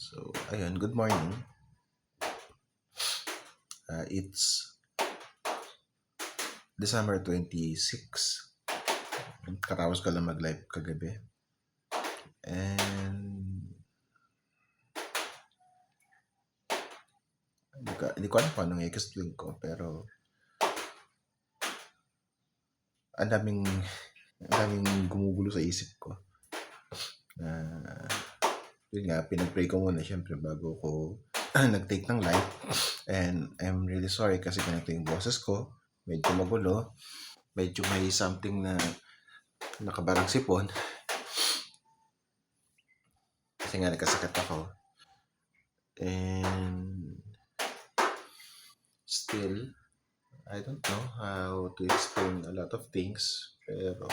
So, ayun, good morning. It's December 26. Katapos ko lang mag-live kagabi. And hindi ko alam paano i-explain ko, pero ang daming gumugulo sa isip ko. Yun nga, pinag-pray ko muna syempre bago ko nag-take ng live. And I'm really sorry kasi ganito yung boses ko. Medyo magulo. Medyo may something na nakabarang sipon. Kasi nga nagkasakit ako. And still, I don't know how to explain a lot of things. Pero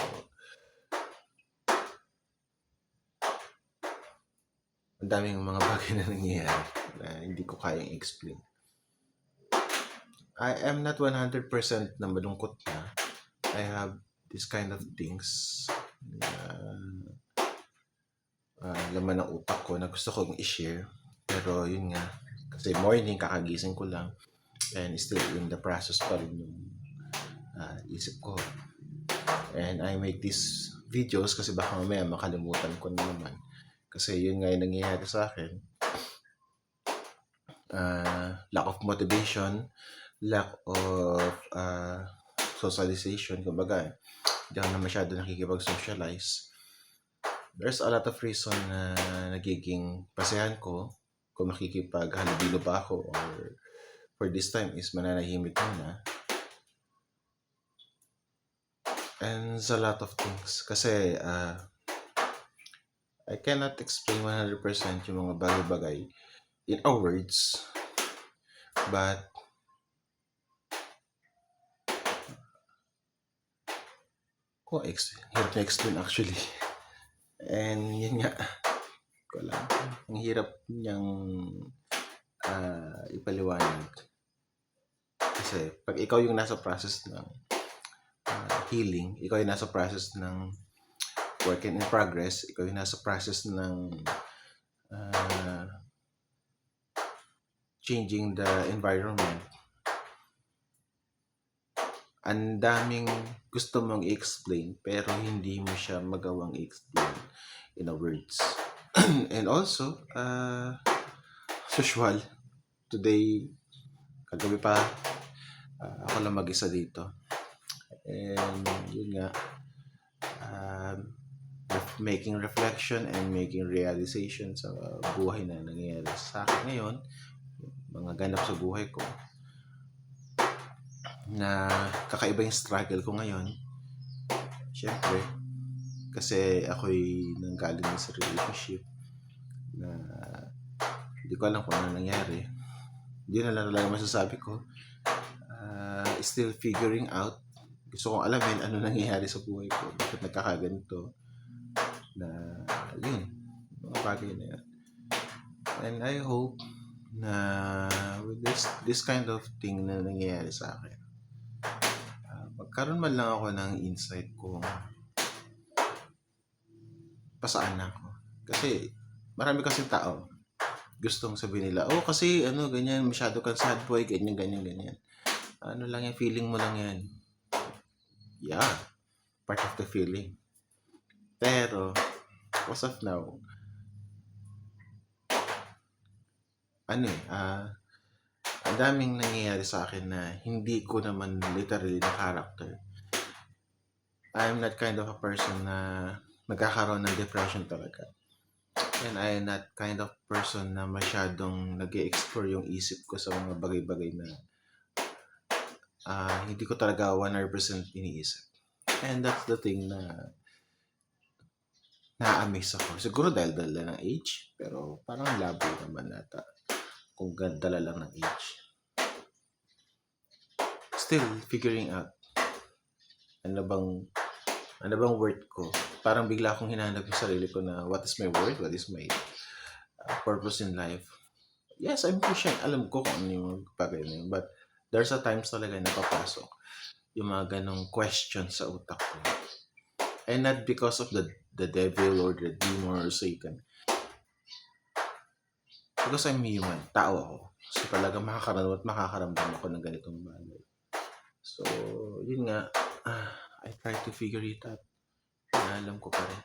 ang daming mga bagay na nangyayari na hindi ko kayang explain. I am not 100% na malungkot na. I have this kind of things na laman ng utak ko na gusto kong i-share. Pero yun nga, kasi morning kakagising ko lang and still in the process pa rin yung isip ko. And I make these videos kasi baka mamaya makalimutan ko na naman. Kasi yun nga yung nangyayari sa akin. Lack of motivation, lack of socialization. Kumbaga, hindi ako na masyado nakikipag-socialize. There's a lot of reason na nagiging pasehan ko kung makikipaghalubilo ba ako or for this time is mananahimik muna. And there's a lot of things. Kasi I cannot explain 100% yung mga bagay-bagay in our words. But hirap na explain actually. And yun nga, ang hirap niyang ipaliwanag. Kasi pag ikaw yung nasa process ng healing, ikaw yung nasa process ng work in progress, ikaw yung nasa process ng changing the environment, ang daming gusto mong i-explain pero hindi mo siya magawang i-explain in a words. And also, usual, today, kagabi pa, ako lang mag-isa dito. And yun nga, making reflection and making realization sa buhay na nangyayari sa akin ngayon, mga ganap sa buhay ko, na kakaiba yung struggle ko ngayon. Siyempre, kasi ako'y nanggaling sa relationship na hindi ko alam kung ano nangyari. Hindi na lang talaga masasabi ko. Still figuring out. Gusto kong alamin ano nangyayari sa buhay ko. Bakit nagkakaganito. Na yun. Mga bagay na yan. And I hope na with this kind of thing na nangyayari sa akin, magkaroon man lang ako ng insight kung pasaan na ako. Kasi marami kasing tao gustong sabihin nila, kasi ganyan, masyado kang sad boy, ganyan. Ano lang yan, feeling mo lang yan. Yeah, part of the feeling. Pero, as of now, ang daming nangyayari sa akin na hindi ko naman literally na character. I'm not kind of a person na magkakaroon ng depression talaga. And I am not kind of person na masyadong nag-i-explore yung isip ko sa mga bagay-bagay na hindi ko talaga 100% iniisip. And that's the thing na na-amaze ako. Siguro dahil ng age, pero parang labo naman nata kung dala lang ng age. Still figuring out ano bang worth ko. Parang bigla akong hinahanap yung sarili ko na what is my worth, what is my purpose in life. Yes, I'm pushing. Alam ko kung ano yung bagay na yun. But there's a times talaga na papasok yung mga ganong questions sa utak ko. And not because of the devil or the demon or Satan. Because I'm human, tao ako. So talagang makakaramdam ako ng ganitong bagay. So, yun nga, I try to figure it out. Alam ko pa rin.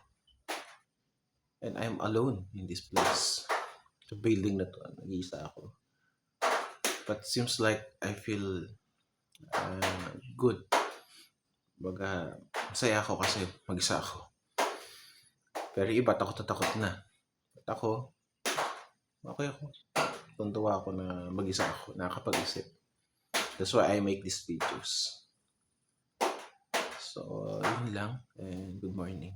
And I'm alone in this place. Sa building na to, nag-iisa ako. But seems like I feel good. Baga, masaya ako kasi mag-isa ako. Pero iba, takot na. At ako, okay ako. Tuntua ako na mag-isa ako, nakakapag-isip. That's why I make these videos. So, yun lang. And good morning.